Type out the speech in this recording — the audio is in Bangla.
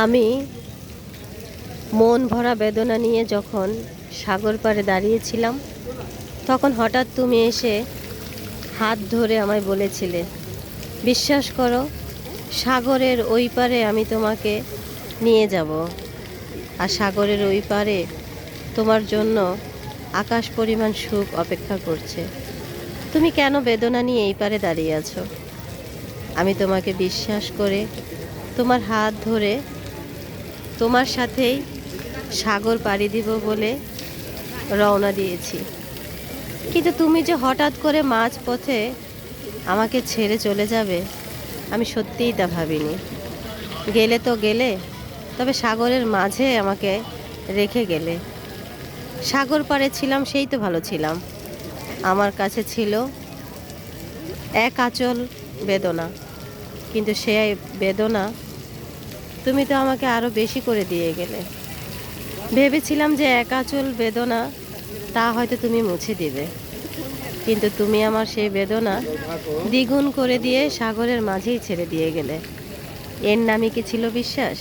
আমি মন ভরা বেদনা নিয়ে যখন সাগর পাড়ে দাঁড়িয়েছিলাম, তখন হঠাৎ তুমি এসে হাত ধরে আমায় বলেছিলে, বিশ্বাস করো, সাগরের ওই পারে আমি তোমাকে নিয়ে যাব। আর সাগরের ওই পারে তোমার জন্য আকাশ পরিমাণ সুখ অপেক্ষা করছে। তুমি কেন বেদনা নিয়ে এই পারে দাঁড়িয়ে আছো? আমি তোমাকে বিশ্বাস করে তোমার হাত ধরে তোমার সাথেই সাগর পাড়ি দিব বলে রওনা দিয়েছি। কিন্তু তুমি যে হঠাৎ করে মাঝপথে আমাকে ছেড়ে চলে যাবে, আমি সত্যিই তা ভাবিনি। গেলে তো গেলে, তবে সাগরের মাঝে আমাকে রেখে গেলে। সাগর পাড়ে ছিলাম, সেই তো ভালো ছিলাম। আমার কাছে ছিল এক আঁচল বেদনা, কিন্তু সে বেদনা তুমি তো আমাকে আরও বেশি করে দিয়ে গেলে। ভেবেছিলাম যে এক আঁচল বেদনা তা হয়তো তুমি মুছে দিবে, কিন্তু তুমি আমার সেই বেদনা দ্বিগুণ করে দিয়ে সাগরের মাঝেই ছেড়ে দিয়ে গেলে। এর নামই কি ছিল বিশ্বাস?